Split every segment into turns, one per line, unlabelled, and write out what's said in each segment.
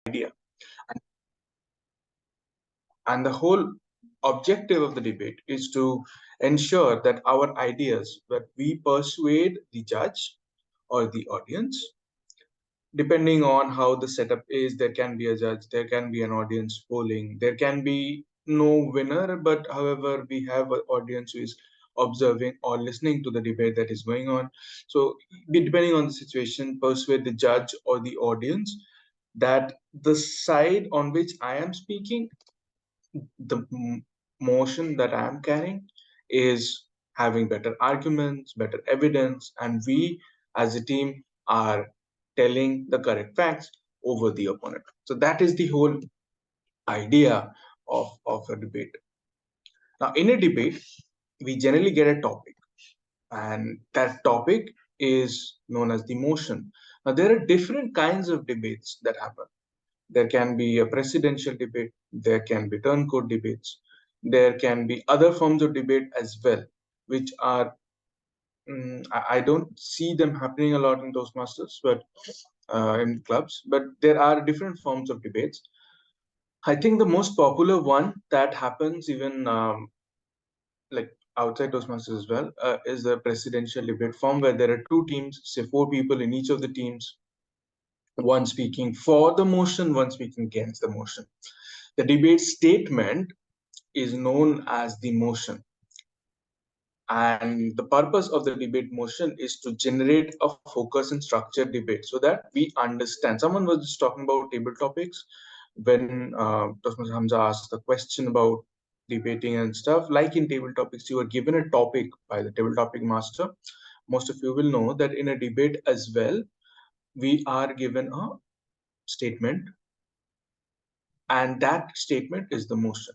idea. And the whole objective of the debate is to ensure that our ideas, that we persuade the judge or the audience, depending on how the setup is. There can be a judge, there can be an audience polling, there can be no winner, but however, we have an audience who is observing or listening to the debate that is going on. So, depending on the situation, persuade the judge or the audience that the side on which I am speaking, the motion that I am carrying, is having better arguments, better evidence, and we as a team are telling the correct facts over the opponent. So that is the whole idea of a debate. Now, in a debate, we generally get a topic, and that topic is known as the motion. Now, there are different kinds of debates that happen. There can be a presidential debate, there can be turncoat debates, there can be other forms of debate as well, which are, I don't see them happening a lot in Toastmasters, but in clubs, but there are different forms of debates. I think the most popular one that happens even like outside Toastmasters as well is the presidential debate form, where there are two teams, say four people in each of the teams, one speaking for the motion, one speaking against the motion. The debate statement is known as the motion. And the purpose of the debate motion is to generate a focus and structured debate so that we understand. Someone was just talking about table topics when Toastmaster Hamza asked the question about debating and stuff. Like in table topics, you are given a topic by the table topic master. Most of you will know that in a debate as well, we are given a statement, and that statement is the motion.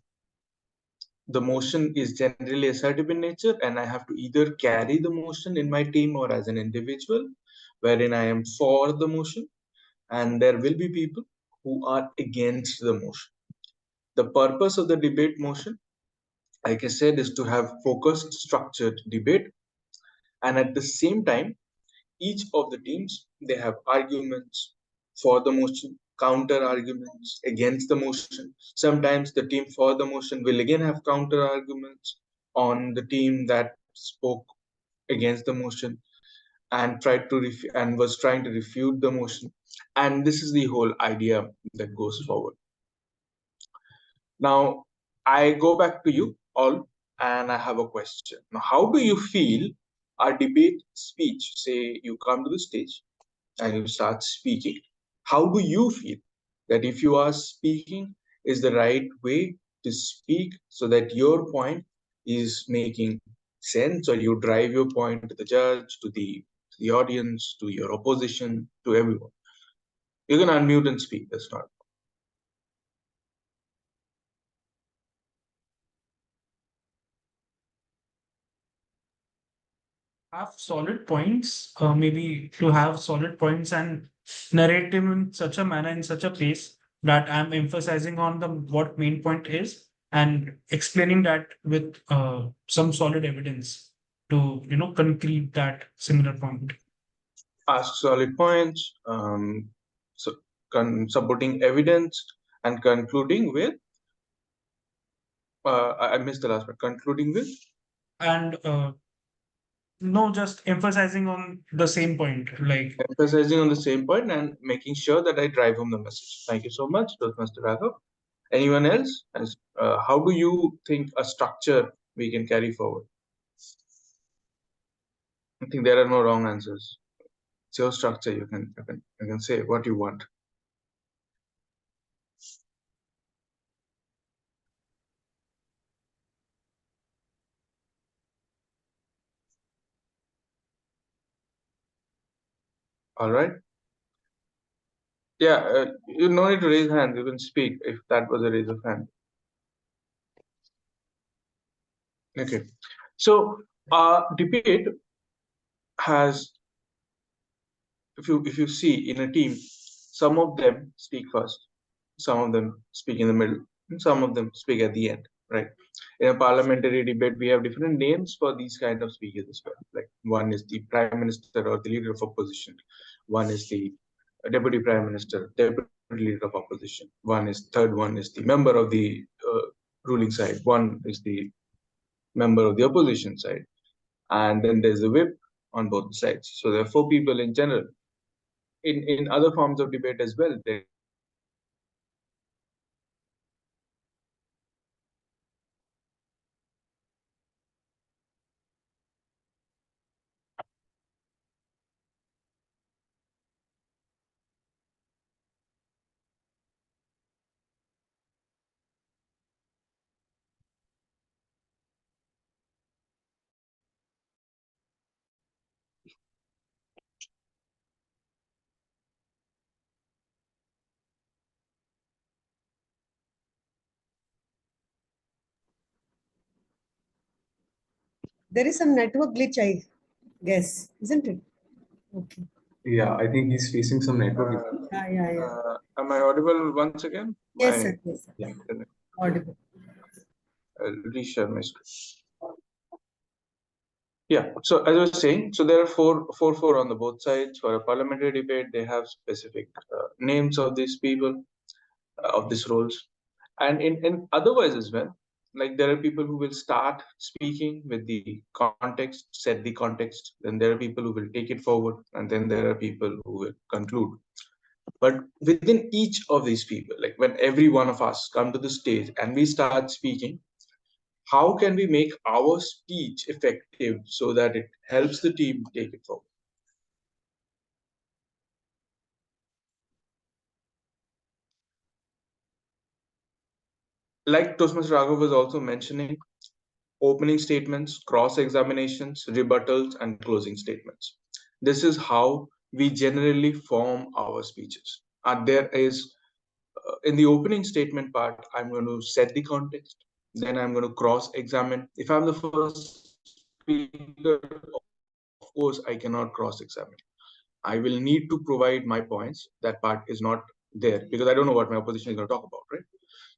The motion is generally assertive in nature, and I have to either carry the motion in my team or as an individual, wherein I am for the motion, and there will be people who are against the motion. The purpose of the debate motion, like I said, is to have focused, structured debate, and at the same time, each of the teams, they have arguments for the motion, counter arguments against the motion. Sometimes the team for the motion will again have counter arguments on the team that spoke against the motion and tried to and was trying to refute the motion. And this is the whole idea that goes forward. Now, I go back to you all, and I have a question. Now, how do you feel our debate speech? Say you come to the stage and you start speaking. How do you feel that if you are speaking is the right way to speak so that your point is making sense, or you drive your point to the judge, to the audience, to your opposition, to everyone? You can unmute and speak. That's not.
Have solid points, maybe to have solid points and narrate them in such a manner, in such a pace that I'm emphasizing on the what main point is and explaining that with some solid evidence to concrete that similar point.
Ask solid points, so supporting evidence, and concluding with. I missed the last part. Concluding with.
And no, just emphasizing on the same point, like
Emphasizing on the same point and making sure that I drive home the message. Thank you so much, Mr. Raghav. Anyone else? How do you think a structure we can carry forward? I think there are no wrong answers. It's your structure. You can say what you want. All right. Yeah, you no need to raise hands. You can speak if that was a raise of hand. Okay. So, debate has, if you see in a team, some of them speak first, some of them speak in the middle, and some of them speak at the end. Right. In a parliamentary debate, we have different names for these kind of speakers as well. Like one is the prime minister or the leader of opposition, one is the deputy prime minister, deputy leader of opposition. Third one is the member of the ruling side. One is the member of the opposition side, and then there's a whip on both sides. So there are four people in general. In other forms of debate as well, there is a
There is some network glitch, I guess, isn't it? Okay.
Yeah, I think he's facing some network issue.
Yeah.
Am I audible once again?
Yes, sir. Yes, sir.
Yeah, then
Audible.
I'll reshare my screen. Yeah. So as I was saying, so there are four on the both sides. For a parliamentary debate, they have specific names of these people, of these roles, and in otherwise as well. Like there are people who will start speaking with the context, set the context. Then there are people who will take it forward, and then there are people who will conclude. But within each of these people, like when every one of us come to the stage and we start speaking, how can we make our speech effective so that it helps the team take it forward? Like Toastmaster Raghav was also mentioning, opening statements, cross examinations, rebuttals, and closing statements. This is how we generally form our speeches. And there is, in the opening statement part, I'm going to set the context, then I'm going to cross examine. If I'm the first speaker, of course, I cannot cross examine. I will need to provide my points. That part is not there because I don't know what my opposition is going to talk about, right?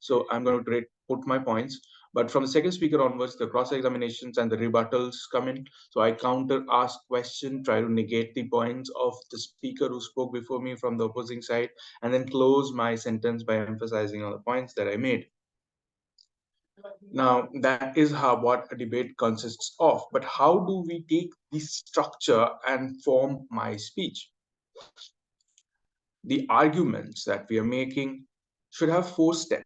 So I'm going to put my points. But from the second speaker onwards, the cross examinations and the rebuttals come in. So I counter, ask question, try to negate the points of the speaker who spoke before me from the opposing side, and then close my sentence by emphasizing on the points that I made. Now, that is how what a debate consists of. But how do we take this structure and form my speech? The arguments that we are making should have four steps,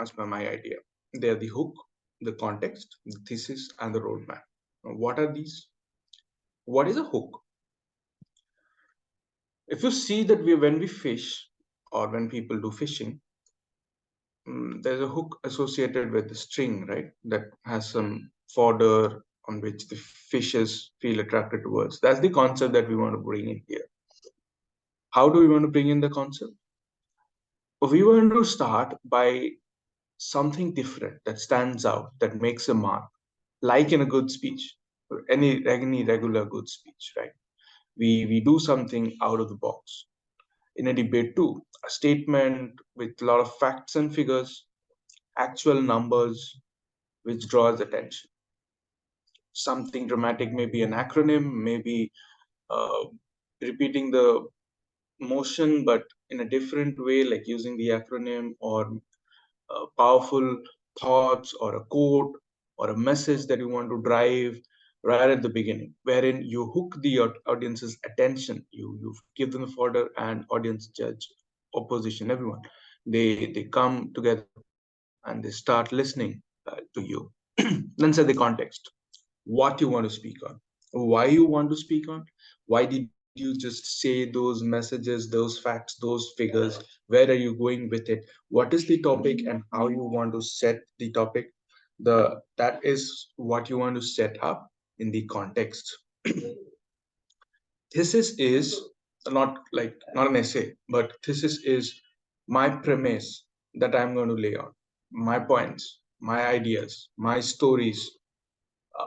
as per my idea. They are the hook, the context, the thesis, and the roadmap. Now, what are these? What is a hook? If you see that when we fish or when people do fishing, there's a hook associated with the string, right? That has some fodder on which the fishes feel attracted towards. That's the concept that we want to bring in here. How do we want to bring in the concept? We want to start by something different that stands out, that makes a mark, like in a good speech, or any regular good speech, right? We do something out of the box. In a debate too, a statement with a lot of facts and figures, actual numbers, which draws attention. Something dramatic, maybe an acronym, maybe uh, repeating the motion, but in a different way, like using the acronym, or powerful thoughts or a quote or a message that you want to drive right at the beginning, wherein you hook the audience's attention. You give them the fodder, and audience, judge, opposition, everyone. They come together and they start listening to you. Then set the context, what you want to speak on, why you want to speak on, why did you just say those messages, those facts, those figures, where are you going with it, what is the topic, and how you want to set the topic. That is what you want to set up in the context. Thesis is not an essay, but thesis is my premise that I'm going to lay out, my points, my ideas, my stories, uh,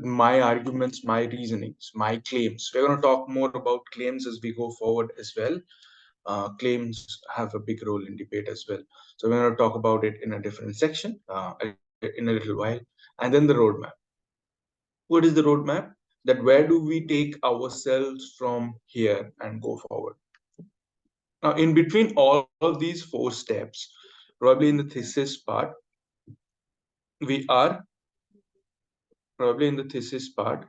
my arguments, my reasonings, my claims. We're going to talk more about claims as we go forward as well. Claims have a big role in debate as well. So we're going to talk about it in a different section in a little while. And then the roadmap. What is the roadmap? That where do we take ourselves from here and go forward? Now, in between all of these four steps, probably in the thesis part, we are probably in the thesis part,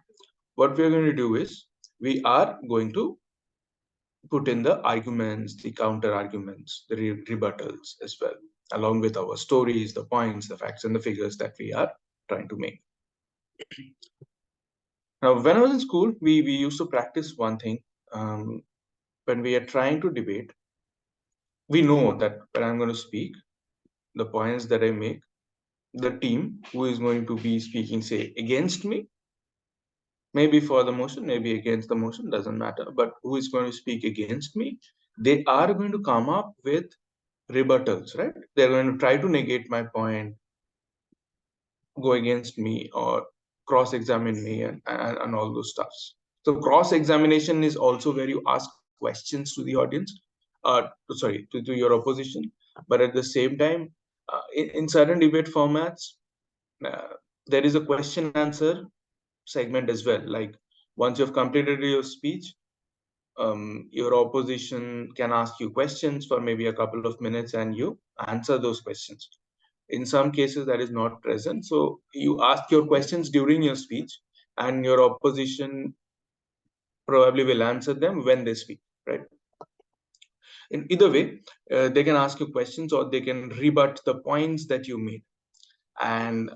what we're going to do is we are going to put in the arguments, the counter arguments, the rebuttals as well, along with our stories, the points, the facts, and the figures that we are trying to make. Now, when I was in school, we used to practice one thing. When we are trying to debate, we know that when I'm going to speak, the points that I make, the team who is going to be speaking, say, against me, maybe for the motion, maybe against the motion, doesn't matter, but who is going to speak against me, they are going to come up with rebuttals, right? They're going to try to negate my point, go against me, or cross-examine me, and all those stuffs. So cross-examination is also where you ask questions to the audience, sorry, to your opposition, but at the same time, in certain debate formats, uh, there is a question answer segment as well. Like once you've completed your speech, your opposition can ask you questions for maybe a couple of minutes and you answer those questions. In some cases, that is not present. So you ask your questions during your speech, and your opposition probably will answer them when they speak, right? In either way, they can ask you questions or they can rebut the points that you made. And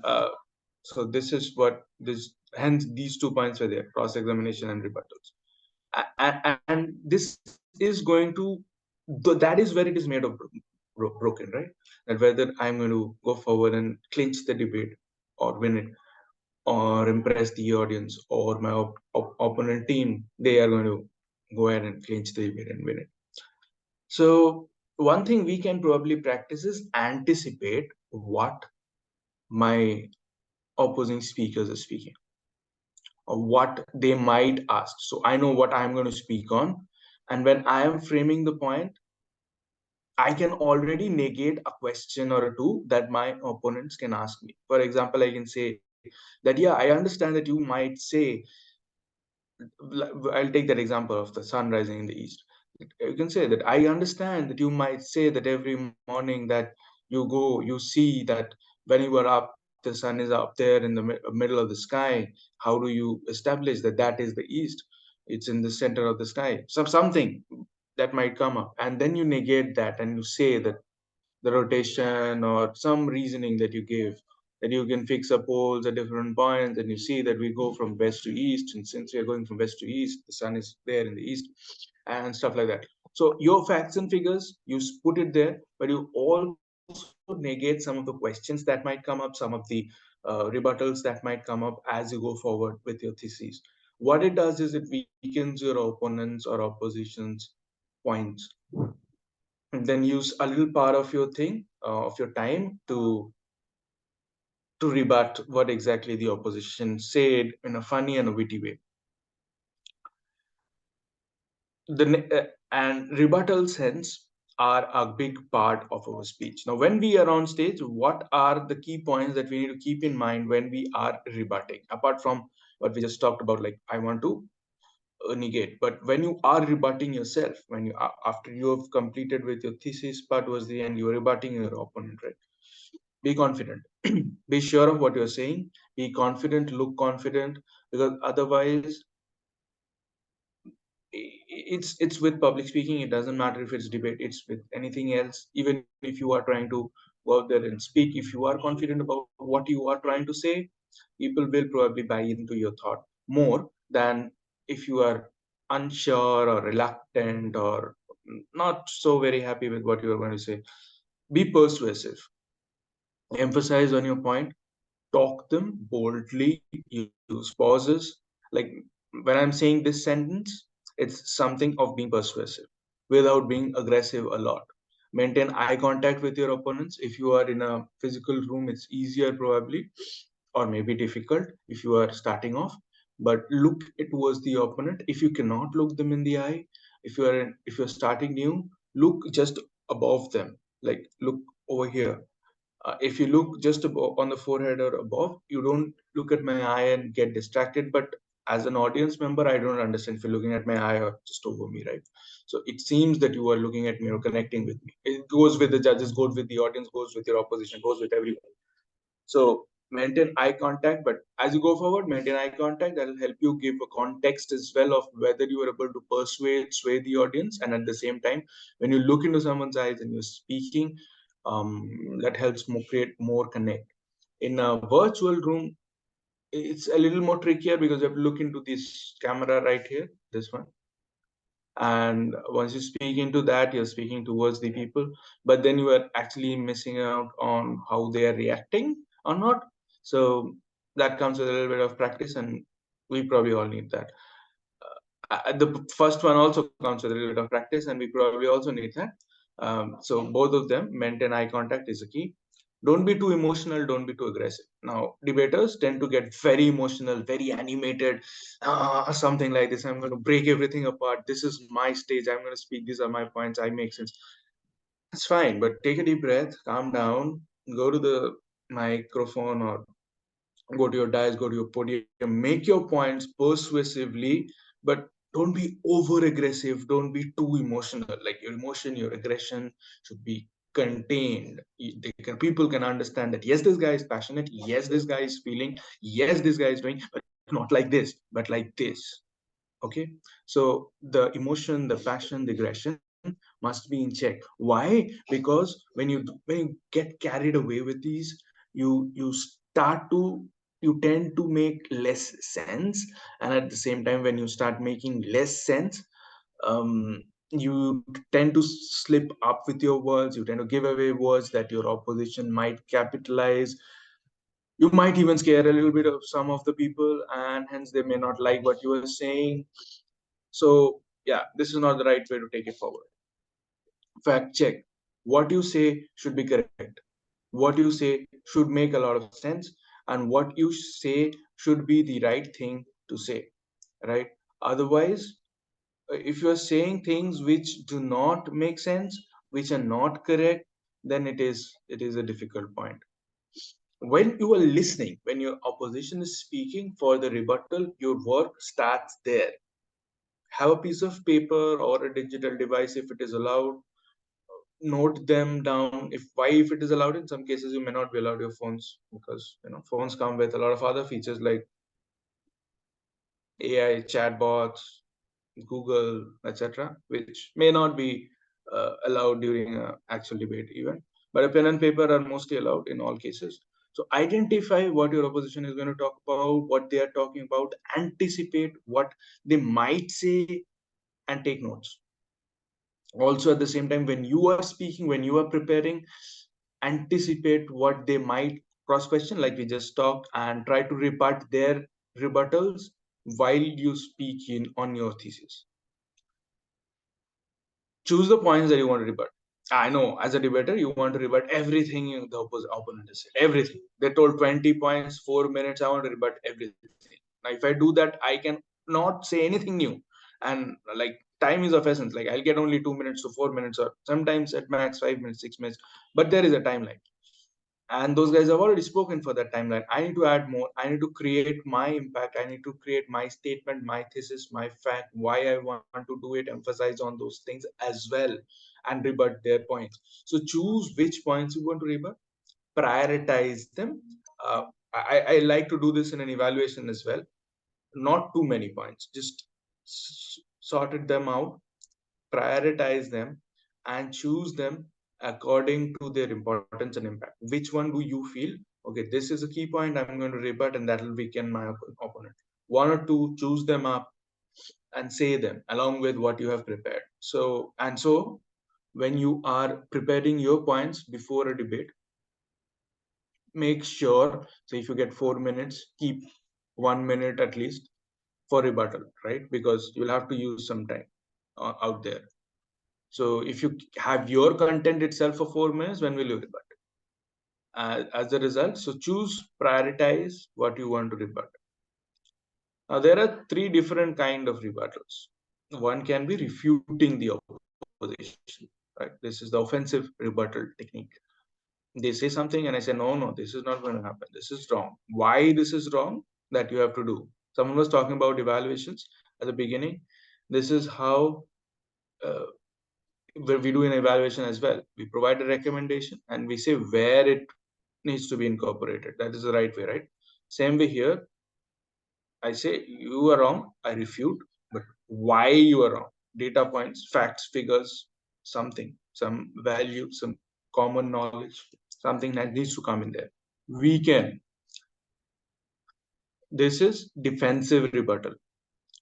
so this is what this, hence these 2 points were there: cross examination and rebuttals. And this is going to, that is where it is made of broken, right? That whether I'm going to go forward and clinch the debate or win it, or impress the audience or my opponent team, they are going to go ahead and clinch the debate and win it. So one thing we can probably practice is anticipate what my opposing speakers are speaking, or what they might ask. So I know what I'm going to speak on, and when I am framing the point, I can already negate a question or a two that my opponents can ask me. For example, I can say that, yeah, I understand that you might say, I'll take that example of the sun rising in the east. You can say that I understand that you might say that every morning that you see that when you are up, the sun is up there in the middle of the sky. How do you establish that that is the east? It's in the center of the sky. Something that might come up, and then you negate that and you say that the rotation or some reasoning that you give, that you can fix up poles at different points, and you see that we go from west to east, and since we are going from west to east, the sun is there in the east, and stuff like that. So your facts and figures, you put it there, but you also negate some of the questions that might come up, some of the rebuttals that might come up as you go forward with your thesis. What it does is it weakens your opponents or opposition's points, and then use a little part of your thing, of your time, to rebut what exactly the opposition said in a funny and a witty way. And rebuttals hence are a big part of our speech. Now when we are on stage, what are the key points that we need to keep in mind when we are rebutting, apart from what we just talked about, like I want to negate? But when you are rebutting yourself, when you after you have completed with your thesis part towards the end, you're rebutting your opponent, right? Be confident. Be sure of what you're saying. Be confident, look confident, because otherwise, it's with public speaking, it doesn't matter if it's debate, it's with anything else. Even if you are trying to go out there and speak, if you are confident about what you are trying to say, people will probably buy into your thought more than if you are unsure or reluctant or not so very happy with what you are going to say. Be persuasive, emphasize on your point, talk them boldly, use pauses. Like when I'm saying this sentence, it's something of being persuasive without being aggressive a lot. Maintain eye contact with your opponents. If you are in a physical room, it's easier probably, or maybe difficult if you are starting off. But look towards the opponent. If you cannot look them in the eye, if you're starting new, look just above them. Like look over here. If you look just above, on the forehead or above, you don't look at my eye and get distracted, but as an audience member, I don't understand if you're looking at my eye or just over me, right? So it seems that you are looking at me or connecting with me. It goes with the judges, goes with the audience, goes with your opposition, goes with everyone. So maintain eye contact, but as you go forward, maintain eye contact. That will help you give a context as well of whether you are able to persuade, sway the audience, and at the same time, when you look into someone's eyes and you're speaking, that helps more create more connect. In a virtual room, it's a little more trickier because you have to look into this camera right here, this one, and once you speak into that, you're speaking towards the people, but then you are actually missing out on how they are reacting or not. So that comes with a little bit of practice, and we probably all need that. The first one also comes with a little bit of practice, and we probably also need that. So both of them, maintain eye contact is a key. Don't be too emotional, don't be too aggressive. Now debaters tend to get very emotional, very animated, something like this. I'm going to break everything apart, this is my stage, I'm going to speak, these are my points, I make sense. It's fine, but take a deep breath, calm down, go to the microphone or go to your dais, go to your podium, make your points persuasively, but don't be over aggressive, don't be too emotional. Like your emotion, your aggression should be contained. People can understand that yes, this guy is passionate, yes, this guy is feeling, yes, this guy is doing, but not like this, but like this. Okay, so the emotion, the passion, the aggression must be in check. Why? Because when you get carried away with these, you start to, you tend to make less sense, and at the same time, when you start making less sense, you tend to slip up with your words, you tend to give away words that your opposition might capitalize. You might even scare a little bit of some of the people, and hence they may not like what you are saying. So yeah, this is not the right way to take it forward. Fact check. What you say should be correct. What you say should make a lot of sense, and what you say should be the right thing to say, right? Otherwise, if you are saying things which do not make sense, which are not correct, then it is a difficult point. When you are listening, when your opposition is speaking for the rebuttal, your work starts there. Have a piece of paper or a digital device if it is allowed. Note them down. If it is allowed, in some cases you may not be allowed your phones, because phones come with a lot of other features like AI chatbots, Google, etc., which may not be allowed during an actual debate even. But a pen and paper are mostly allowed in all cases. So identify what your opposition is going to talk about, what they are talking about, anticipate what they might say, and take notes. Also, at the same time, when you are speaking, when you are preparing, anticipate what they might cross question, like we just talked, and try to rebut their rebuttals while you speak in on your thesis. Choose the points that you want to rebut. I know, as a debater, you want to rebut everything the opponent has said. Everything. They told 20 points, 4 minutes. I want to rebut everything. Now, if I do that, I can not say anything new. And like, time is of essence. Like, I'll get only 2 minutes to 4 minutes, or sometimes at max 5 minutes, 6 minutes. But there is a timeline, and those guys have already spoken for that timeline. I need to add more, I need to create my impact, I need to create my statement, my thesis, my fact, why I want to do it, emphasize on those things as well, and rebut their points. So choose which points you want to rebut, prioritize them. I like to do this in an evaluation as well. Not too many points, just sorted them out, prioritize them, and choose them according to their importance and impact. Which one do you feel, okay, this is a key point, I'm going to rebut, and that will weaken my opponent. One or two, choose them up and say them along with what you have prepared. So when you are preparing your points before a debate, make sure, so if you get 4 minutes, keep 1 minute at least for rebuttal, right? Because you'll have to use some time out there. So if you have your content itself for 4 minutes, when will you rebut? As a result, so choose, prioritize what you want to rebut. Now there are three different kind of rebuttals. One can be refuting the opposition, right? This is the offensive rebuttal technique. They say something and I say, no, this is not going to happen. This is wrong. Why this is wrong? That you have to do. Someone was talking about evaluations at the beginning. This is how uh, we do an evaluation as well. We provide a recommendation and we say where it needs to be incorporated. That is the right way, right? Same way here. I say you are wrong, I refute, but why you are wrong? Data points, facts, figures, something, some value, some common knowledge, something that needs to come in there. Weaken. This is defensive rebuttal.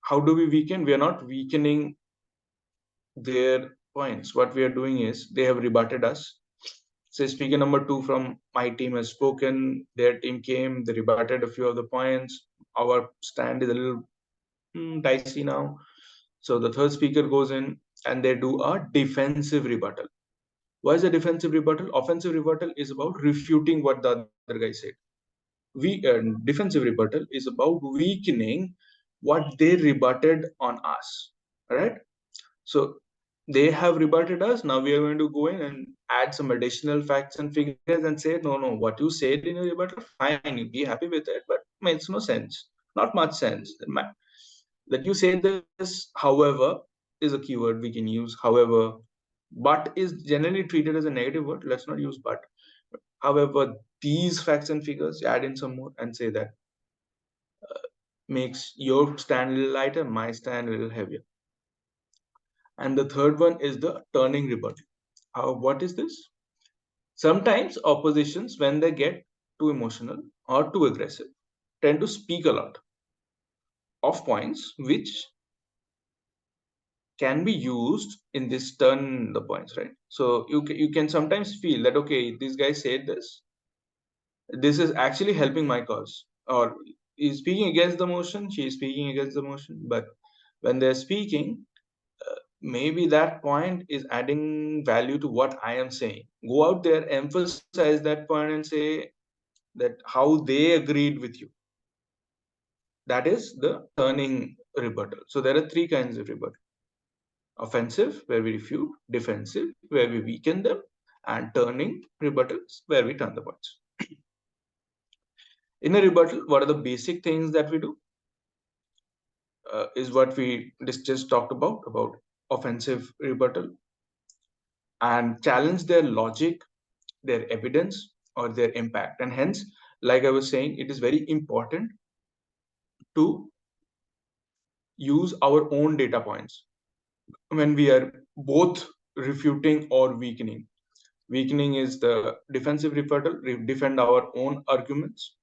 How do we weaken? We are not weakening their points. What we are doing is they have rebutted us. Say speaker number two from my team has spoken, their team came, they rebutted a few of the points. Our stand is a little dicey now. So the third speaker goes in and they do a defensive rebuttal. Why is a defensive rebuttal? Offensive rebuttal is about refuting what the other guy said. Defensive rebuttal is about weakening what they rebutted on us. All right. So they have rebutted us. Now we are going to go in and add some additional facts and figures and say, no, what you said in your rebuttal, fine, you be happy with it, but makes no sense. Not much sense. That you say this, however, is a keyword we can use. However, but is generally treated as a negative word. Let's not use but. However, these facts and figures, add in some more and say that makes your stand a little lighter, my stand a little heavier. And the third one is the turning rebuttal. What is this? Sometimes oppositions, when they get too emotional or too aggressive, tend to speak a lot of points which can be used in this turn the points, right? So you can sometimes feel that, okay, this guy said this is actually helping my cause, or he's speaking against the motion, she's speaking against the motion, but when they're speaking, maybe that point is adding value to what I am saying. Go out there, emphasize that point and say that how they agreed with you. That is the turning rebuttal. So there are three kinds of rebuttal: offensive, where we refute; defensive, where we weaken them; and turning rebuttals, where we turn the points. In a rebuttal, what are the basic things that we do? Is what we just talked about offensive rebuttal, and challenge their logic, their evidence, or their impact. And hence, like I was saying, it is very important to use our own data points when we are both refuting or weakening. Weakening is the defensive rebuttal, we defend our own arguments.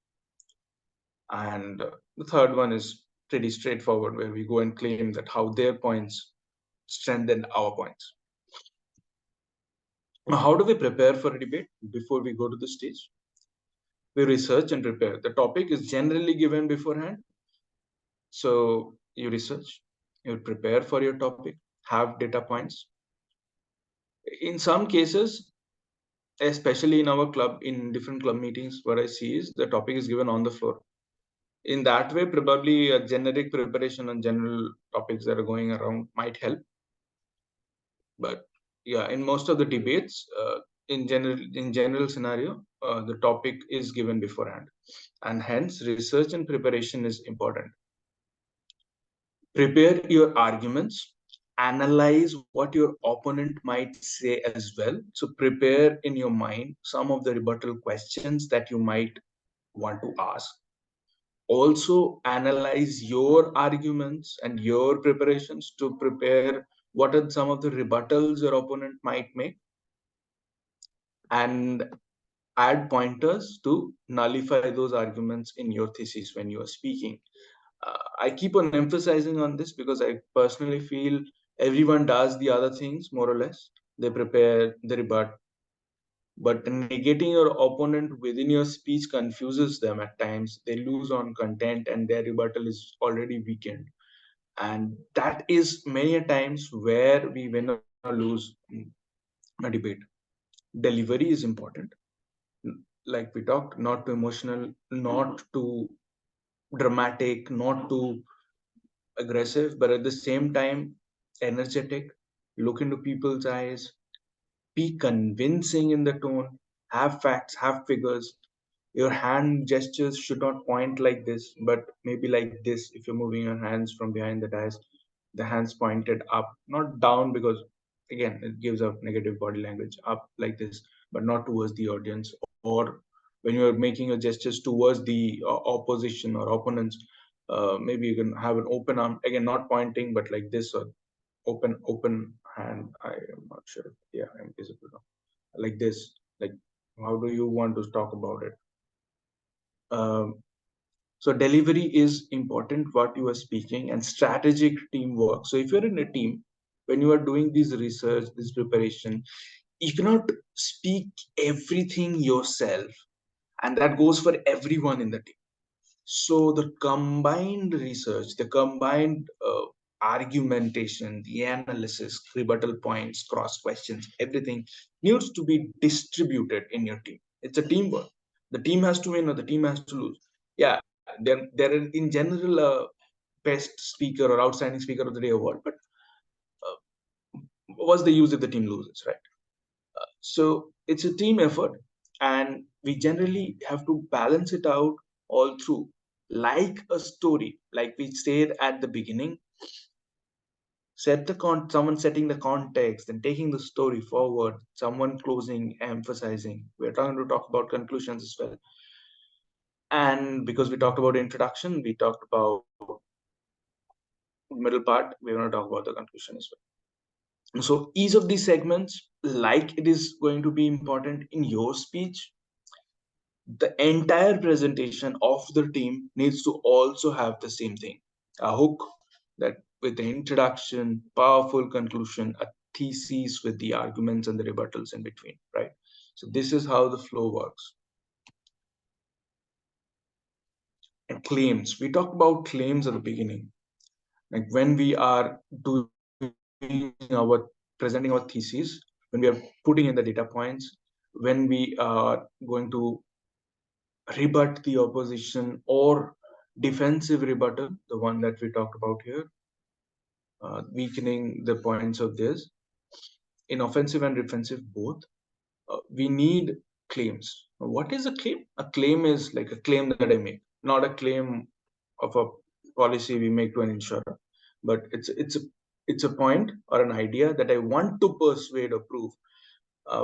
And the third one is pretty straightforward, where we go and claim that how their points strengthen our points. Now, how do we prepare for a debate before we go to the stage? We research and prepare. The topic is generally given beforehand. So you research, you prepare for your topic, have data points. In some cases, especially in our club, in different club meetings, what I see is the topic is given on the floor. In that way, probably a generic preparation on general topics that are going around might help. But yeah, in most of the debates, in general scenario, the topic is given beforehand, and hence research and preparation is important. Prepare your arguments, analyze what your opponent might say as well. So prepare in your mind some of the rebuttal questions that you might want to ask. Also analyze your arguments and your preparations to prepare what are some of the rebuttals your opponent might make, and add pointers to nullify those arguments in your thesis when you are speaking. I keep on emphasizing on this because I personally feel everyone does the other things more or less. They prepare, they rebut, but negating your opponent within your speech confuses them at times. They lose on content and their rebuttal is already weakened. And that is many a times where we win or lose a debate. Delivery is important. Like we talked, not too emotional, not too dramatic, not too aggressive, but at the same time, energetic. Look into people's eyes, be convincing in the tone, have facts, have figures, Your hand gestures should not point like this, but maybe like this. If you're moving your hands from behind the dais, the hands pointed up, not down, because again, it gives a negative body language, up like this, but not towards the audience. Or when you're making your gestures towards the opposition or opponents, maybe you can have an open arm, again, not pointing, but like this, or open hand. I am not sure. Yeah, I'm visible now. Like this. Like, how do you want to talk about it? Um, so delivery is important, what you are speaking, and strategic teamwork. So if you're in a team, when you are doing this research, this preparation, you cannot speak everything yourself, and that goes for everyone in the team. So the combined research, the combined argumentation, the analysis, rebuttal points, cross questions, everything needs to be distributed in your team. It's a teamwork. The team has to win or the team has to lose. Yeah, there are in general best speaker or outstanding speaker of the day award, but what's the use if the team loses, right? So it's a team effort, and we generally have to balance it out all through. Like a story, like we said at the beginning, someone setting the context and taking the story forward, someone closing, emphasizing. We're trying to talk about conclusions as well. And because we talked about introduction, we talked about middle part, we're going to talk about the conclusion as well. So each of these segments, like it is going to be important in your speech, the entire presentation of the team needs to also have the same thing, a hook that with the introduction, powerful conclusion, a thesis with the arguments and the rebuttals in between, right? So this is how the flow works. And claims, we talked about claims at the beginning, like when we are doing our presenting our thesis, when we are putting in the data points, when we are going to rebut the opposition or defensive rebuttal, the one that we talked about here, weakening the points of this, in offensive and defensive both, we need claims. What is a claim? A claim is like a claim that I make, not a claim of a policy we make to an insurer, but it's a point or an idea that I want to persuade or prove.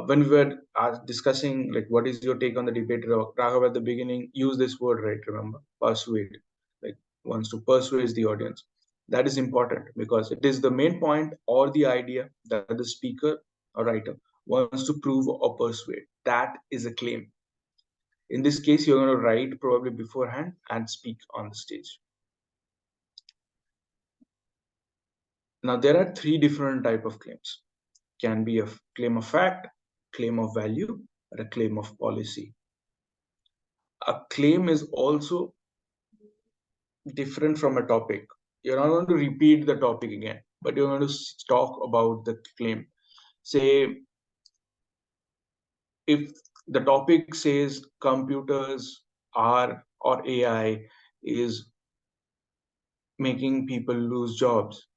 When we were discussing like what is your take on the debate, Raghav at the beginning used this word, right? Remember, persuade, like wants to persuade the audience. That is important because it is the main point or the idea that the speaker or writer wants to prove or persuade. That is a claim. In this case, you're going to write probably beforehand and speak on the stage. Now there are three different type of claims. Can be a claim of fact, claim of value, or a claim of policy. A claim is also different from a topic. You're not going to repeat the topic again, but you're going to talk about the claim. Say, if the topic says computers are or AI is making people lose jobs,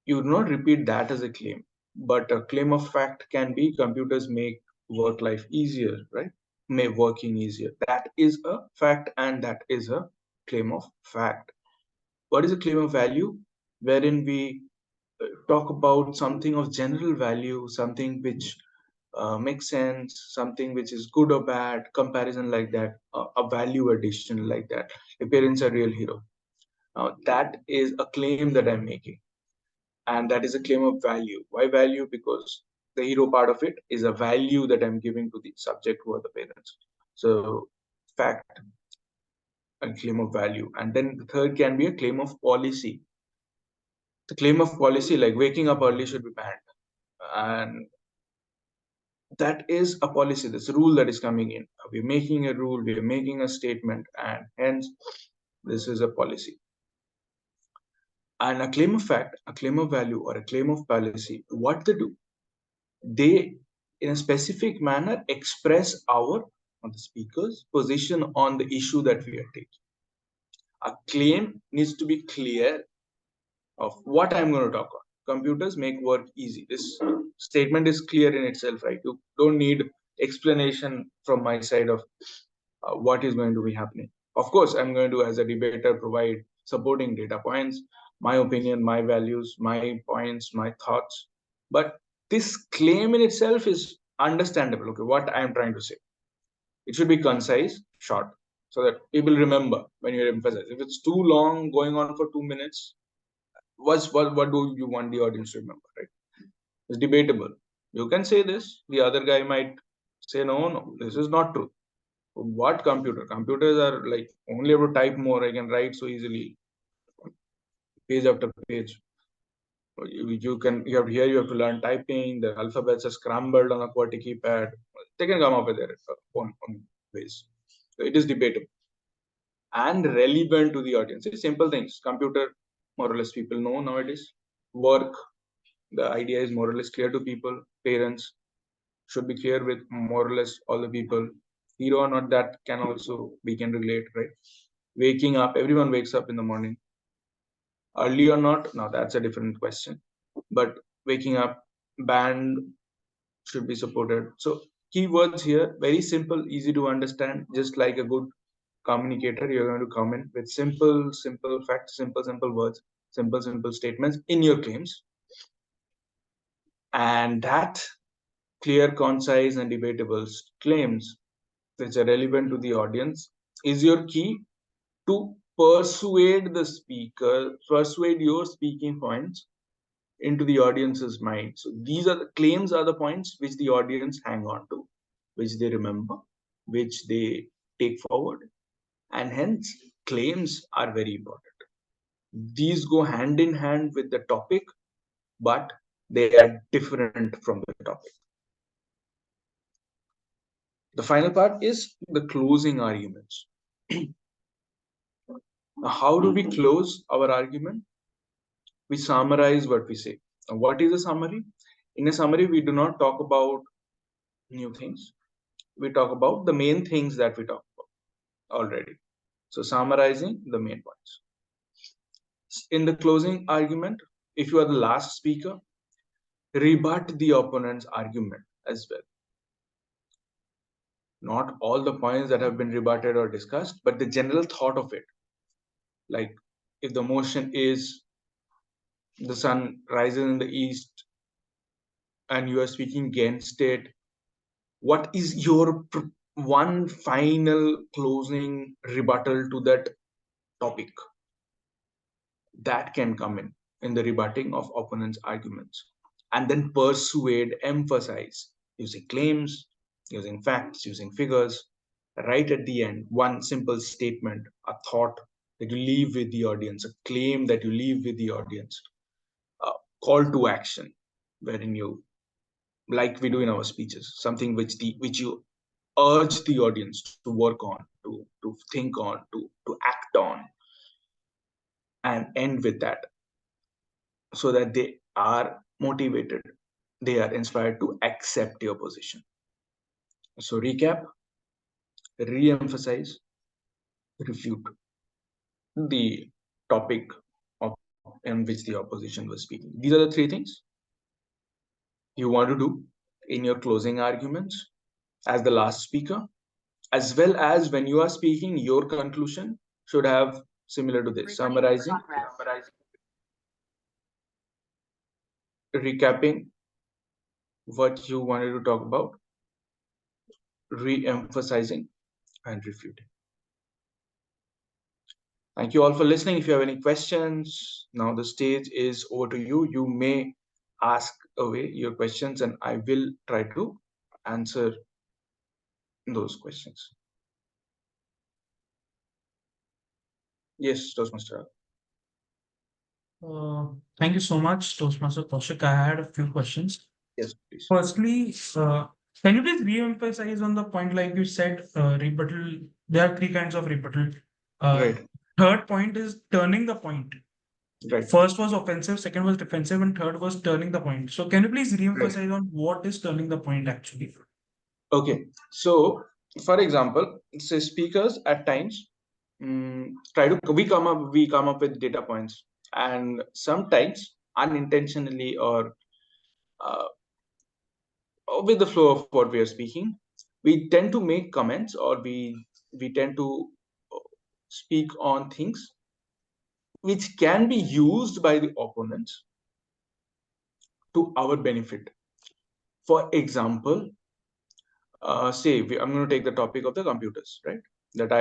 you would not repeat that as a claim. But a claim of fact can be computers make work life easier, right? Make working easier. That is a fact, and that is a claim of fact. What is a claim of value? Wherein we talk about something of general value, something which makes sense, something which is good or bad, comparison like that, a value addition like that. Appearance a real hero. Now that is a claim that I'm making, and that is a claim of value. Why value? Because the hero part of it is a value that I'm giving to the subject who are the parents. So fact and claim of value, and then the third can be a claim of policy. The claim of policy, like waking up early should be banned, and that is a policy. This rule that is coming in. We're making a rule, we're making a statement, and hence this is a policy. And a claim of fact, a claim of value, or a claim of policy, what they do, they in a specific manner express our on the speaker's position on the issue that we are taking. A claim needs to be clear of what I'm going to talk on. Computers make work easy. This statement is clear in itself, right? You don't need explanation from my side of what is going to be happening. Of course, I'm going to, as a debater, provide supporting data points, my opinion, my values, my points, my thoughts. But this claim in itself is understandable. Okay, what I am trying to say. It should be concise, short, so that people remember when you emphasize. If it's too long, going on for 2 minutes, what do you want the audience to remember, right? It's debatable. You can say this, the other guy might say, no, this is not true. What computer? Computers are like only able to type more. I can write so easily, page after page. You have here you have to learn typing. The alphabets are scrambled on a QWERTY keypad. They can come up with their own ways. So it is debatable and relevant to the audience. It's simple things. Computer, more or less, people know nowadays. Work, the idea is more or less clear to people. Parents should be clear with more or less all the people. Hero or not, that can also we can relate, right? Waking up, everyone wakes up in the morning. Early or not, now that's a different question. But waking up, band should be supported. So keywords here, very simple, easy to understand, just like a good communicator, you're going to come in with simple facts, simple words, simple statements in your claims. And that clear, concise, and debatable claims which are relevant to the audience is your key to persuade the speaker, persuade your speaking points into the audience's mind. So these are the claims, are the points which the audience hang on to, which they remember, which they take forward, and hence claims are very important. These go hand in hand with the topic, but they are different from the topic. The final part is the closing arguments. Now, how do we close our argument? We summarize what we say. Now, what is a summary? In a summary, we do not talk about new things. We talk about the main things that we talked about already. So summarizing the main points. In the closing argument, if you are the last speaker, rebut the opponent's argument as well. Not all the points that have been rebutted or discussed, but the general thought of it. Like if the motion is the sun rises in the east and you are speaking against it, what is your one final closing rebuttal to that topic? That can come in the rebutting of opponent's arguments, and then persuade, emphasize using claims, using facts, using figures. Right at the end, one simple statement, a thought that you leave with the audience, a claim that you leave with the audience, a call to action, wherein you, like we do in our speeches, something which you urge the audience to work on, to think on, to act on, and end with that, so that they are motivated, they are inspired to accept your position. So recap, re-emphasize, refute the topic of, in which the opposition was speaking. These are the three things you want to do in your closing arguments as the last speaker, as well as when you are speaking, your conclusion should have similar to this: summarizing, recapping what you wanted to talk about, re-emphasizing, and refuting. Thank you all for listening. If you have any questions, now the stage is over to you. You may ask away your questions and I will try to answer those questions. Yes, Toastmaster.
Thank you so much, Toastmaster Kaushik. I had a few questions.
Yes, please.
Firstly, can you please re-emphasize on the point, like you said, rebuttal? There are three kinds of rebuttal.
Right.
Third point is turning the point.
Right.
First was offensive, second was defensive, and third was turning the point. So can you please re-emphasize
Right.
on what is turning the point actually?
Okay. So, for example, say speakers at times try to we come up with data points, and sometimes unintentionally or uh, with the flow of what we are speaking, we tend to make comments, or we we tend to speak on things which can be used by the opponents to our benefit. For example, I'm going to take the topic of the computers, right? That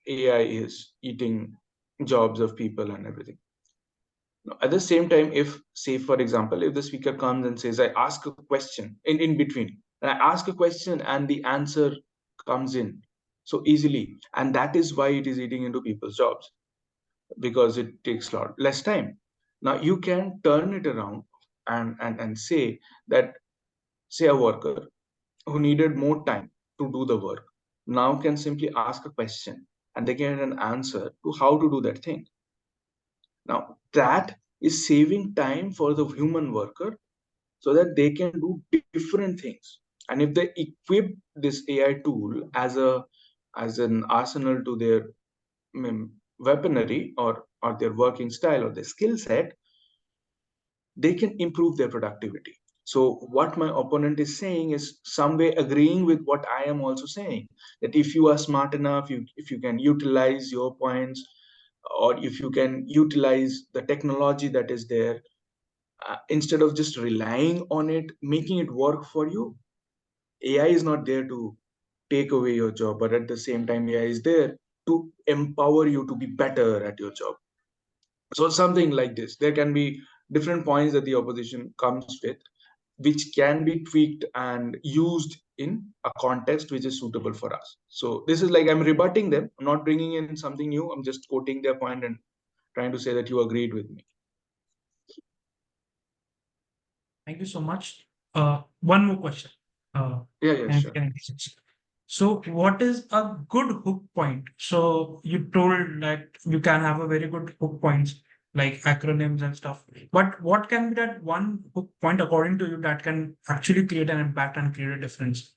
AI is eating jobs of people and everything. Now, at the same time, if, say, for example, if the speaker comes and says, I ask a question in between, and I ask a question and the answer comes in so easily, and that is why it is eating into people's jobs, because it takes a lot less time. Now you can turn it around and say that, say, a worker who needed more time to do the work now can simply ask a question and they get an answer to how to do that thing. Now that is saving time for the human worker so that they can do different things. And if they equip this AI tool as an arsenal to their weaponry, or their working style or their skill set, they can improve their productivity. So what my opponent is saying is some way agreeing with what I am also saying, that if you are smart enough, if you can utilize your points, or if you can utilize the technology that is there, instead of just relying on it making it work for you, AI is not there to take away your job, but at the same time AI is there to empower you to be better at your job. So something like this, there can be different points that the opposition comes with, which can be tweaked and used in a context which is suitable for us. So this is like I'm rebutting them. I'm not bringing in something new. I'm just quoting their point and trying to say that you agreed with me.
Thank you so much. One more question.
Yeah,
And
sure.
can so what is a good hook point? So you told that you can have a very good hook points like acronyms and stuff. But what can be that one hook point according to you that can actually create an impact and create a difference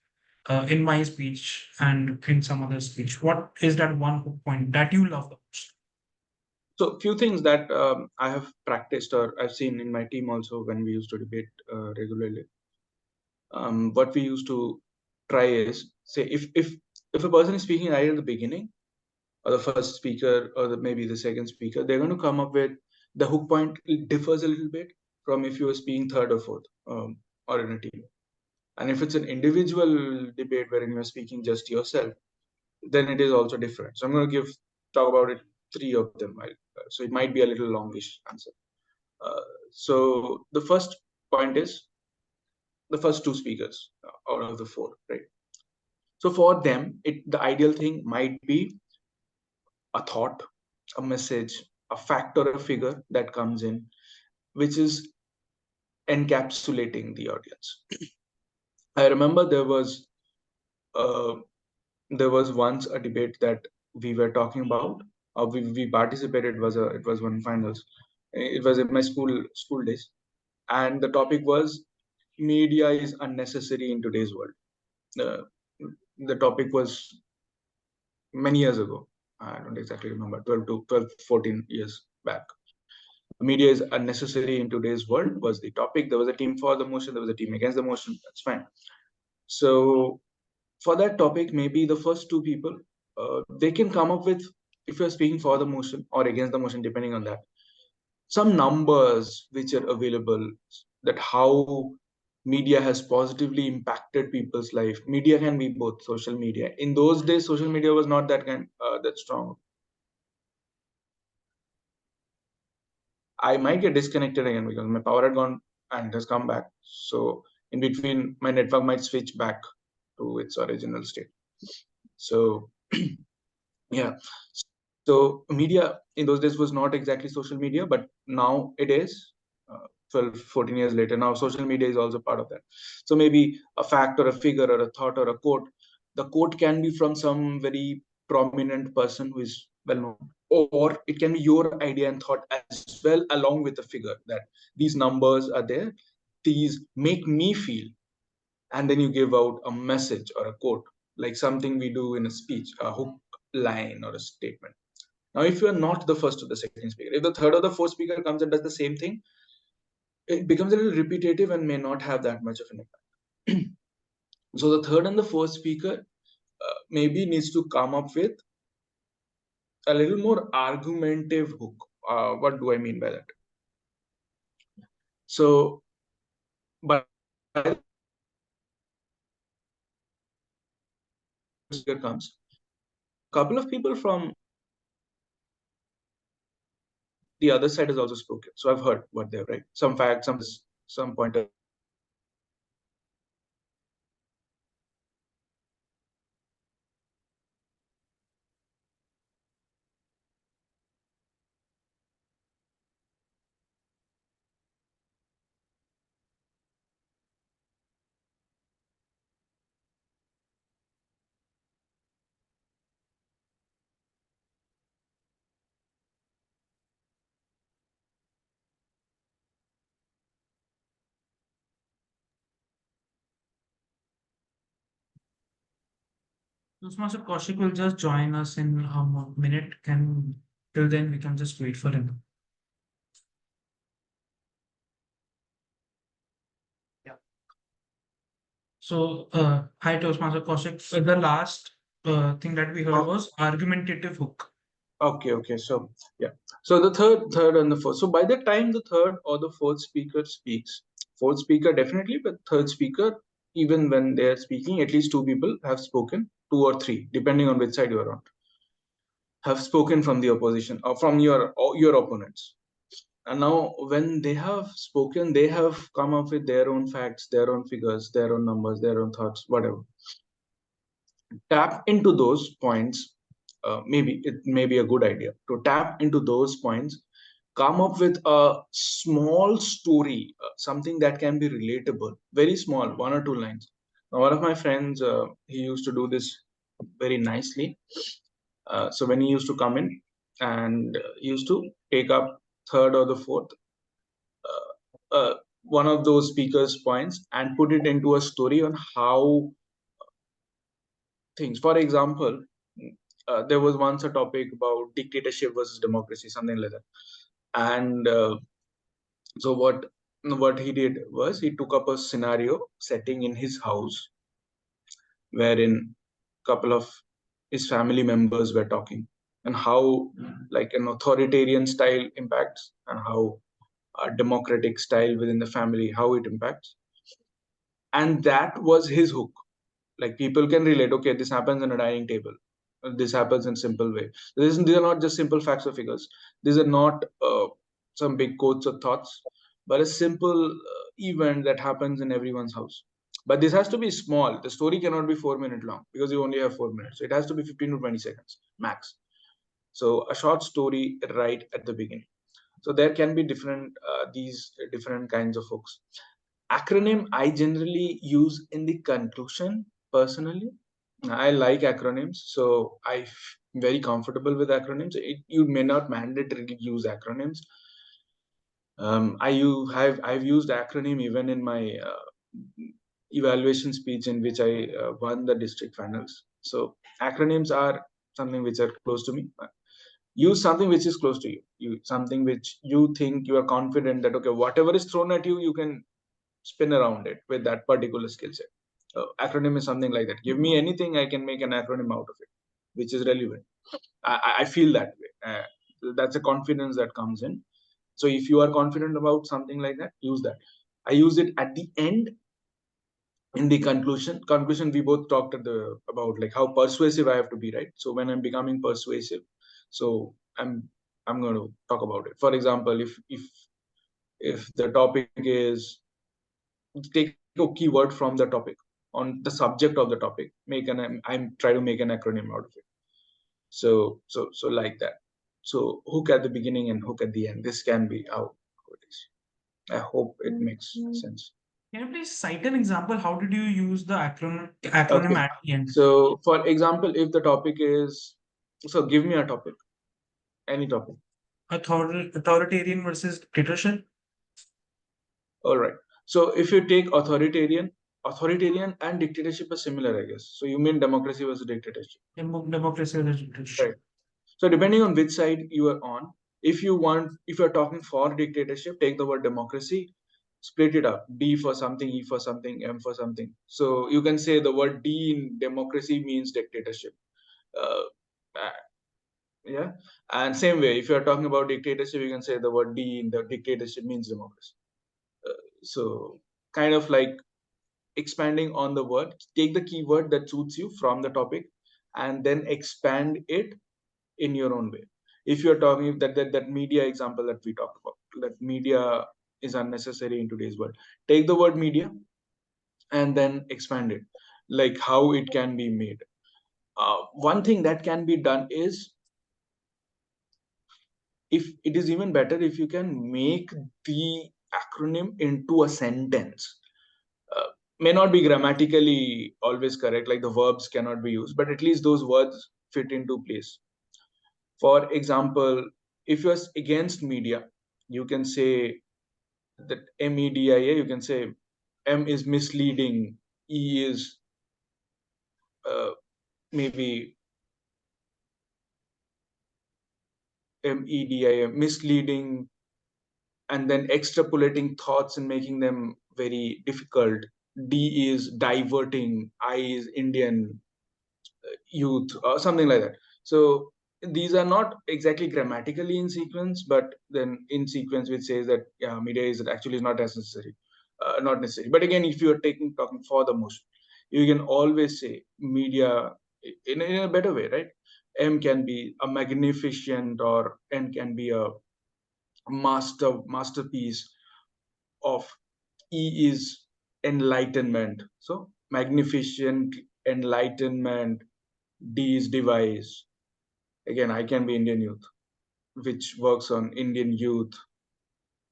in my speech and in some other speech? What is that one hook point that you love the most?
So few things that I have practiced or I've seen in my team also when we used to debate regularly. What we used to try is, say, if a person is speaking right at the beginning, or the first speaker, or maybe the second speaker, they're going to come up with the hook point. It differs a little bit from if you are speaking third or fourth, or in a team. And if it's an individual debate wherein you're speaking just yourself, then it is also different. So I'm going to talk about it, three of them. So it might be a little longish answer. So the first point is the first two speakers out of the four, right? So for them, the ideal thing might be a thought, a message, a fact or a figure that comes in, which is encapsulating the audience. I remember uh, there was once a debate that we were talking about. We participated. It was one finals. It was in my school days, and the topic was media is unnecessary in today's world. Uh, the topic was many years ago. I don't exactly remember, 14 years back. Media is unnecessary in today's world was the topic. There was a team for the motion, there was a team against the motion. That's fine. So for that topic, maybe the first two people, they can come up with, if you're speaking for the motion or against the motion, depending on that, some numbers which are available, that how media has positively impacted people's life. Media can be both social media. In those days, social media was not that strong. I might get disconnected again because my power had gone and has come back. So in between, my network might switch back to its original state. So yeah. So media in those days was not exactly social media, but now it is. 12, 14 years later, now social media is also part of that. So maybe a fact or a figure or a thought or a quote. The quote can be from some very prominent person who is well known, or it can be your idea and thought as well, along with the figure, that these numbers are there, these make me feel, and then you give out a message or a quote, like something we do in a speech, a hook line or a statement. Now, if you are not the first or the second speaker, if the third or the fourth speaker comes and does the same thing, it becomes a little repetitive and may not have that much of an impact. So the third and the fourth speaker, maybe needs to come up with a little more argumentative hook. What do I mean by that? So by the time the speaker comes, a couple of people from the other side has also spoken. So I've heard what they're right. Some facts, some pointers.
Toastmaster Kaushik will just join us in a minute. Till then we can just wait for him. Yeah. So, hi Toastmaster Kaushik. The last thing that we heard was argumentative hook.
Okay. So yeah. So the third and the fourth. So by the time the third or the fourth speaker speaks, fourth speaker definitely, but third speaker, even when they're speaking, at least two people have spoken, two or three, depending on which side you're on, have spoken from the opposition or from your opponents. And now when they have spoken, they have come up with their own facts, their own figures, their own numbers, their own thoughts, whatever. Tap into those points. Maybe it may be a good idea to tap into those points, come up with a small story, something that can be relatable, very small, one or two lines. Now, one of my friends, he used to do this very nicely. So when he used to come in and used to take up third or the fourth, one of those speakers' points and put it into a story on how things. For example, there was once a topic about dictatorship versus democracy, something like that. And so what he did was he took up a scenario setting in his house, wherein a couple of his family members were talking, and how like an authoritarian style impacts, and how a democratic style within the family, how it impacts. And that was his hook. Like people can relate, okay, this happens in a dining table, this happens in simple way. These are not just simple facts or figures. These are not some big quotes or thoughts, but a simple event that happens in everyone's house. But this has to be small. The story cannot be 4 minutes long because you only have 4 minutes. So it has to be 15 to 20 seconds max. So a short story right at the beginning. So there can be these different kinds of hooks. Acronym I generally use in the conclusion personally. I like acronyms, so I'm very comfortable with acronyms. You may not mandatorily use acronyms. I've used acronym even in my evaluation speech in which I won the district finals. So acronyms are something which are close to me. Use something which is close to you. Something which you think you are confident that okay, whatever is thrown at you, you can spin around it with that particular skill set. Acronym is something like that. Give me anything, I can make an acronym out of it, which is relevant. I feel that way. That's a confidence that comes in. So if you are confident about something like that, use that. I use it at the end in the conclusion. We both talked about like how persuasive I have to be, right? So when I'm becoming persuasive, so I'm going to talk about it. For example, if the topic is, take a keyword from the topic on the subject of the topic, I'm try to make an acronym out of it. So like that. So hook at the beginning and hook at the end. This can be how it is. I hope it makes sense.
Can you please cite an example? How did you use the acronym
Okay.
at the end?
So for example, if the topic is, so give me a topic, any topic.
Authoritarian versus dictatorship.
All right. So if you take authoritarian and dictatorship are similar, I guess. So you mean democracy versus dictatorship.
Democracy versus dictatorship.
Right. So depending on which side you are on, if you're talking for dictatorship, take the word democracy. split it up: D for something, E for something, M for something. So you can say the word D in democracy means dictatorship. Uh, yeah, and same way, if you are talking about dictatorship, you can say the word D in the dictatorship means democracy. So kind of like expanding on the word, take the keyword that suits you from the topic and then expand it in your own way. If you're talking that media example that we talked about, that media is unnecessary in today's world, take the word media and then expand it, like how it can be made. One thing that can be done is, if it is even better if you can make the acronym into a sentence. uh, may not be grammatically always correct, like the verbs cannot be used, but at least those words fit into place. For example, if you're against media, you can say that media, you can say M is misleading, E is maybe media, misleading, and then extrapolating thoughts and making them very difficult. D is diverting, I is Indian youth, or something like that. So these are not exactly grammatically in sequence, but then in sequence which says that yeah, media is actually not as necessary, not necessary. But again, if you are talking for the motion, you can always say media in a better way, right? M can be a magnificent, or N can be a masterpiece of. E is enlightenment. So magnificent, enlightenment. D is device. Again, I can be Indian youth, which works on Indian youth,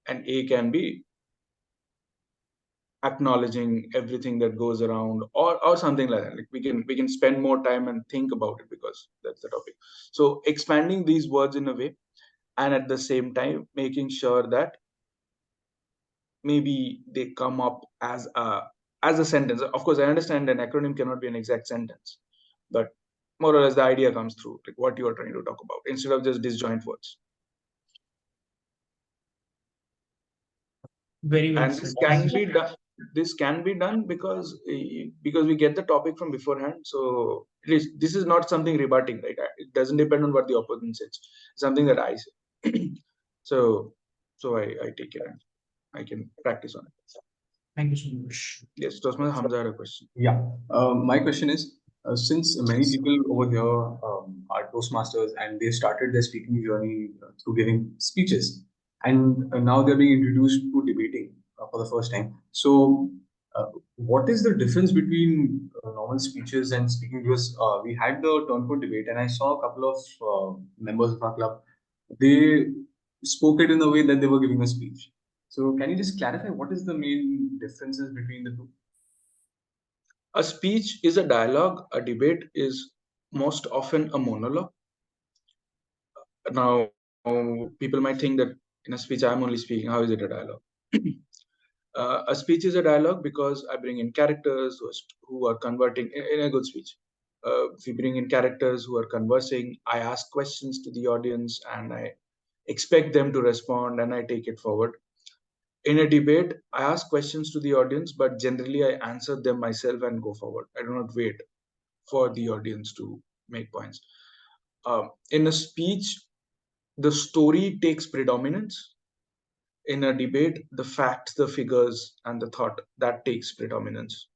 and A can be acknowledging everything that goes around, or something like that. Like we can spend more time and think about it, because that's the topic. So expanding these words in a way, and at the same time making sure that maybe they come up as a sentence. Of course, I understand an acronym cannot be an exact sentence, but more or less the idea comes through, like what you are trying to talk about, instead of just disjoint words.
Very well
And
said.
this
Thank
can
you.
be done. This can be done because we get the topic from beforehand. So this is not something rebutting, right? It doesn't depend on what the opponent says. It's something that I say. so I take it and I can practice on it.
Thank you so much.
Yes, Tosma Hamza had a question.
Yeah. My question is, since many people over here are Toastmasters and they started their speaking journey through giving speeches, and now they're being introduced to debating for the first time. So, what is the difference between normal speeches and speaking? Because we had the turn for debate, and I saw a couple of members of our club. They spoke it in a way that they were giving a speech. So, can you just clarify what is the main differences between the two?
A speech is a dialogue, a debate is most often a monologue. Now, people might think that in a speech I'm only speaking. How is it a dialogue? A speech is a dialogue because I bring in characters who are converting in a good speech. We bring in characters who are conversing. I ask questions to the audience and I expect them to respond, and I take it forward. In a debate, I ask questions to the audience, but generally I answer them myself and go forward. I do not wait for the audience to make points. In a speech, the story takes predominance. In a debate, the facts, the figures, and the thought that takes predominance.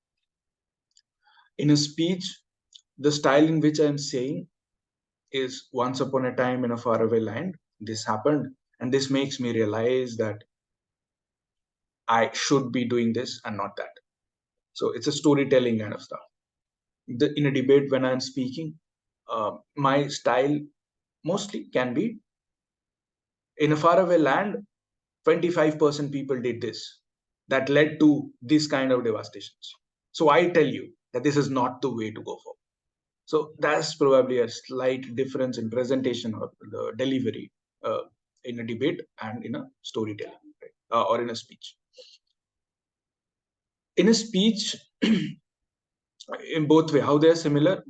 In a speech, the style in which I am saying is once upon a time in a faraway land, this happened, and this makes me realize that I should be doing this and not that. So it's a storytelling kind of stuff. In a debate, when I'm speaking, my style mostly can be in a faraway land, 25% people did this. That led to this kind of devastations. So I tell you that this is not the way to go for. So that's probably a slight difference in presentation or the delivery uh, in a debate and in a storytelling, right? Or in a speech. In a speech, in both way, how they are similar,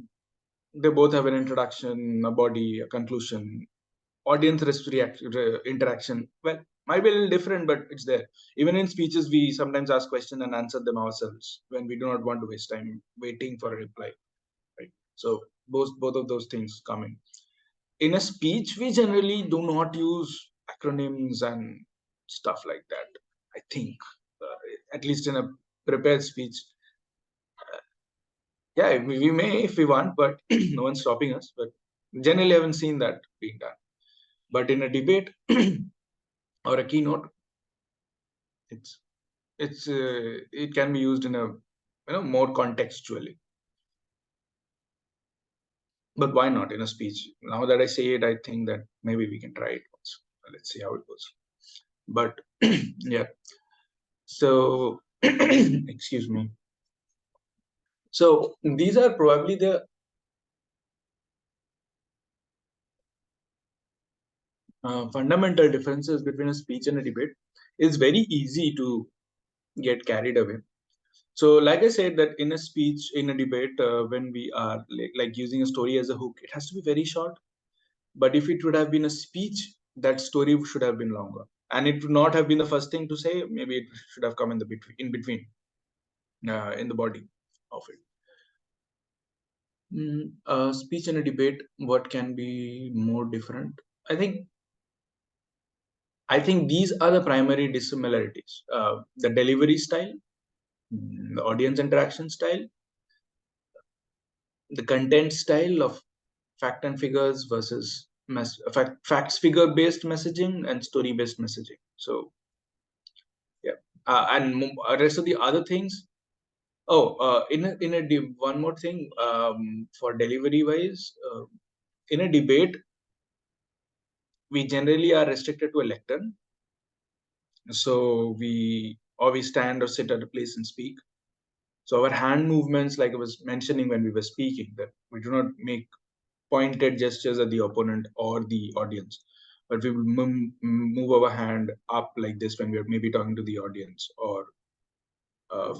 they both have an introduction, a body, a conclusion, audience interaction. Well, Might be a little different, but it's there. Even in speeches, we sometimes ask questions and answer them ourselves when we do not want to waste time waiting for a reply, right? So both of those things come in. In a speech, we generally do not use acronyms and stuff like that. I think, at least in a prepared speech, yeah, we may if we want, but no one's stopping us. But generally, I haven't seen that being done. But in a debate or a keynote, it's it can be used in a more contextually. But why not in a speech? Now that I say it, I think that maybe we can try it once. Let's see how it goes. But yeah, so excuse me. So these are probably the fundamental differences between a speech and a debate. It's very easy to get carried away. So, like I said, that in a speech, in a debate, when we are like using a story as a hook, it has to be very short. But if it would have been a speech, that story should have been longer, and it would not have been the first thing to say. Maybe it should have come in the between, in the body of it. A speech and a debate, what can be more different? I think these are the primary dissimilarities: the delivery style, the audience interaction style, the content style of fact and figures versus facts figure based messaging and story based messaging. So yeah, and rest of the other things. Oh, one more thing, for delivery wise, in a debate, we generally are restricted to a lectern. So we stand or sit at a place and speak. So our hand movements, like I was mentioning when we were speaking, that we do not make pointed gestures at the opponent or the audience, but we will move our hand up like this when we are maybe talking to the audience, or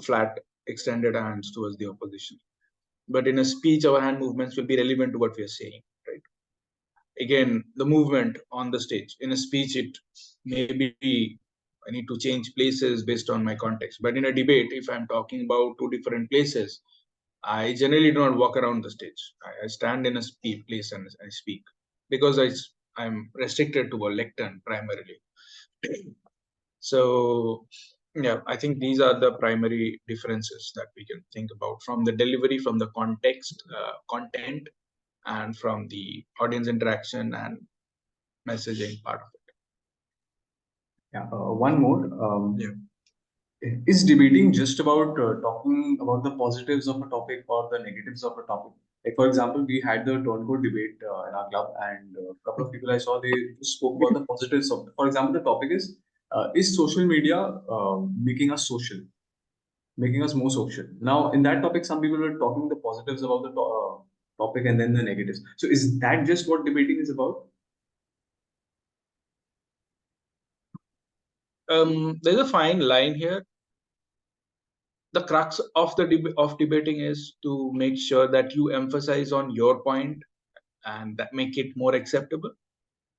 flat extended hands towards the opposition. But in a speech, our hand movements will be relevant to what we are saying, right? Again, the movement on the stage. In a speech, it maybe I need to change places based on my context. But in a debate, if I'm talking about two different places, I generally do not walk around the stage. I stand in a place and I speak, because I'm restricted to a lectern primarily. So yeah, I think these are the primary differences that we can think about from the delivery, from the context, content, and from the audience interaction and messaging part of it.
Yeah, one more.
Yeah.
Is debating just about talking about the positives of a topic or the negatives of a topic? Like, for example, we had the turncoat debate in our club, and a couple of people I saw, they just spoke about the positives of. For example, the topic is social media making us social, making us more social? Now, in that topic, some people were talking the positives about the topic and then the negatives. So, is that just what debating is about?
There's a fine line here. The crux of the debating is to make sure that you emphasize on your point and that make it more acceptable.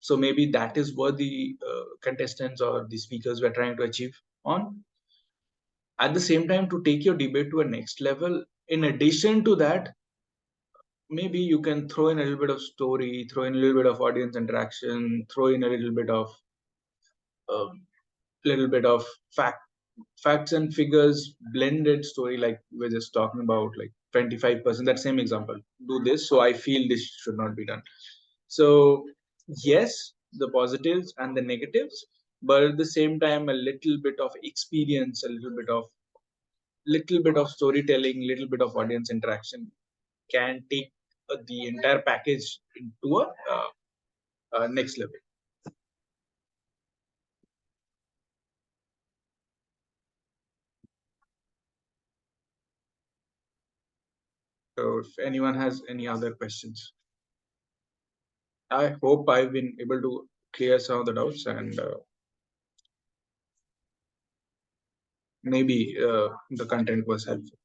So maybe that is what the contestants or the speakers were trying to achieve on. At the same time, to take your debate to a next level, in addition to that, maybe you can throw in a little bit of story, throw in a little bit of audience interaction, throw in a um, little bit of facts and figures blended story, like we're just talking about, like 25%, that same example, do this, so I feel this should not be done. So yes, the positives and the negatives, but at the same time, a little bit of experience, a little bit of storytelling, little bit of audience interaction can take the entire package into a next level. So if anyone has any other questions, I hope I've been able to clear some of the doubts, and maybe the content was helpful.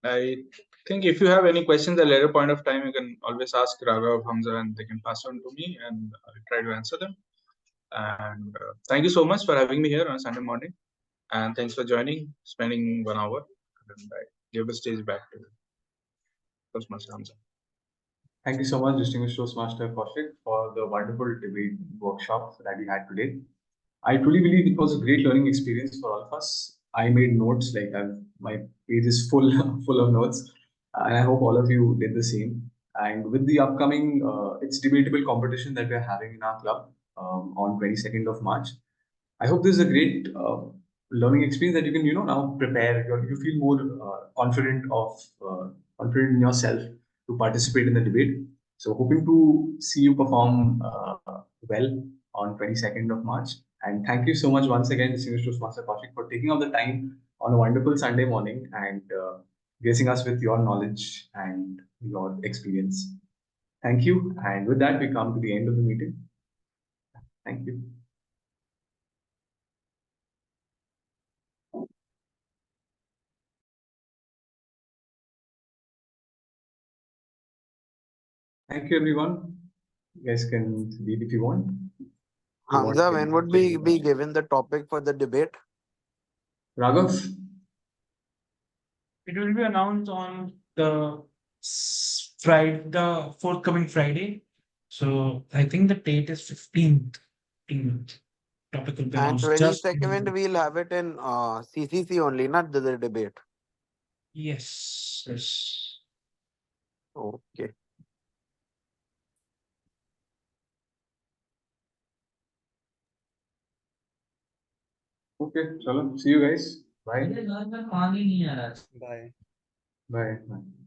I think if you have any questions at a later point of time, you can always ask Raghav, Hamza, and they can pass on to me, and I'll try to answer them. And thank you so much for having me here on Sunday morning. And thanks for joining, spending 1 hour. And I give the stage back to Toastmaster Hamza.
Thank you so much, distinguished Toastmaster Kaushik, for the wonderful debate workshop that we had today. I truly believe it was a great learning experience for all of us. I made notes, like my page is full full of notes, and I hope all of you did the same. And with the upcoming it's debatable competition that we're having in our club on 22nd of March, I hope this is a great learning experience that you can, now prepare. You feel more confident in yourself to participate in the debate. So hoping to see you perform well on 22nd of March. And thank you so much once again, distinguished Toastmaster Kaushik, for taking out the time on a wonderful Sunday morning and gracing us with your knowledge and your experience. Thank you. And with that, we come to the end of the meeting. Thank you. Thank you, everyone. You guys can leave if you want.
Hamza, when would we be given the topic for the debate?
Raghav?
It will be announced on the Friday, the forthcoming Friday. So I think the date is 15th. Topic will be
And
announced just
22nd, we'll have it in CCC only, not the debate.
yes. Yes.
Okay.
Okay, chalo. See you guys. Bye.
Bye.
Bye. Bye.